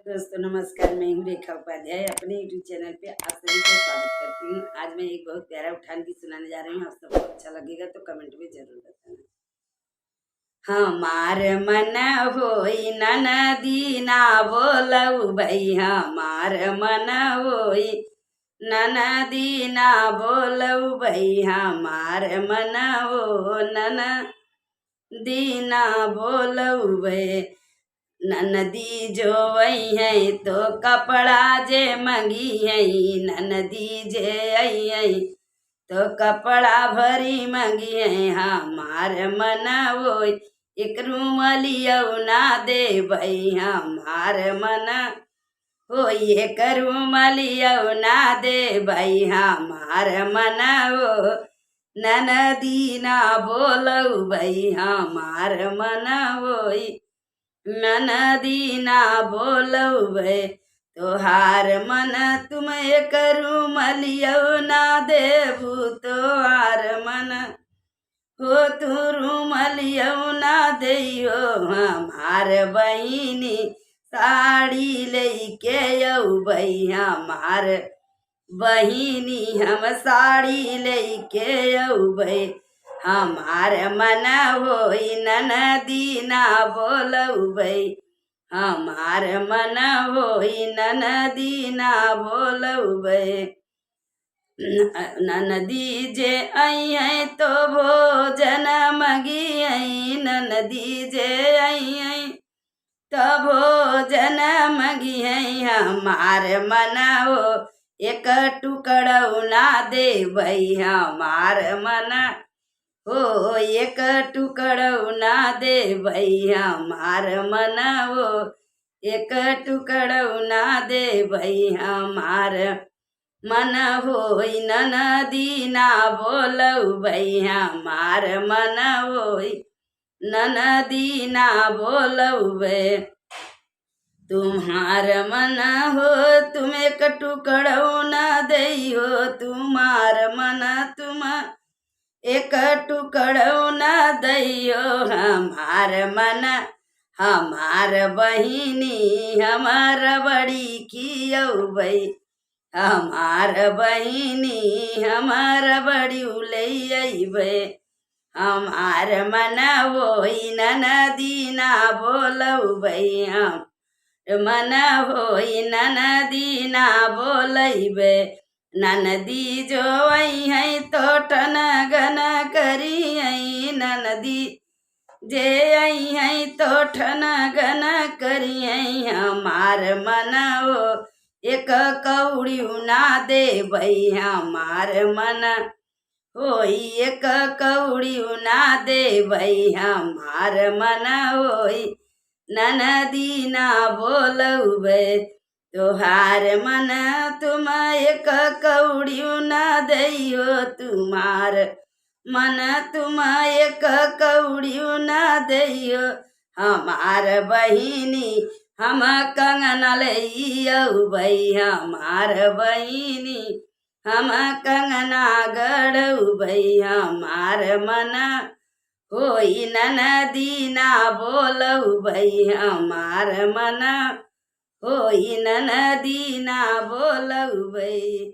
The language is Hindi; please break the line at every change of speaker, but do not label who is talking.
दोस्तों नमस्कार, मैं हूँ रेखा उपाध्याय। अपने यूट्यूब चैनल पे आप सभी को स्वागत करती हूँ। आज मैं एक बहुत प्यारा उठान गीत सुनाने जा रही हूँ। आप सबको अच्छा लगेगा तो कमेंट में जरूर बताना। हमार मन होई ननदी ना बोलऊ भई, हमार मन होई ननदी ना बोलऊ भई, हमार मन हो ननदी ना बोलऊ भई। ननदी जो वही है तो कपड़ा जे मंगी है, ननदी जे आई है तो कपड़ा भरी मंगी है। हमार मन वो एक रूमलियौ ना दे भई, हमार मन हो एक रूमलियौ ना दे भई, हमार मन हो ननदी ना बोलऊ भई, हमार मन होई ननदी ना बोलवे। तोहार मन तुम करू मलियो ना देबू, तोहार मन हो तू रूमलियो ना दियो। हमार बहिनी साड़ी लेके अउबई, हमार बहिनी हम साड़ी लेके अउबई। हमार मन होई ननदी ना बोलऊ भई, हमार मन होई ननदी ना बोलऊ भई। ननदी जे आई है तो भोजन मगी आई, ननदी जे आई है तो भोजन मगी है। हमार मन हो एक टुकड़ौ ना दे भई, हमार मन हो एक टुकड़ौ ना दे भई, हमार मन हो एक टुकड़ौ ना दे भई, हमार मन होई ननदी ना बोलऊ भई, हमार मन होई ननदी ना बोलऊ भई। तुम्हार मन हो तुम एक टुकड़ौ ना दई हो, तुम्हार मन तुम एक टुकड़ौ ना दैयो। हमार मन हमार बहिनी हमार बड़ी खियौ भई, हमार बहिनी हमार बड़ी उलई भई। हमार मन होई ननदी ना बोलऊ भई, हम मन होई ननदी ना बोलई भई। ननदी जो आई है तो टन गन करी आई, ननदी जे आई है तो ठन गन करी आई। हमार मन हो एक कौड़ी ना दे भई, हमार मन होई एक कौड़ी ना दे भई, हमार मन होई ननदी ना बोलऊ भई। तोहार मन तुम एक कौड़ी ना दइयो, तुम्हार मन तुम एक कौड़ी ना दइयो। हमार बहिनी हम कंगन लइयौ भई, हमार बहिनी हम कंगना गढ़ऊ भई। हमार मन होई ननदी ना बोलऊ भई, हमार मन होई ननदी ना बोलऊ भई।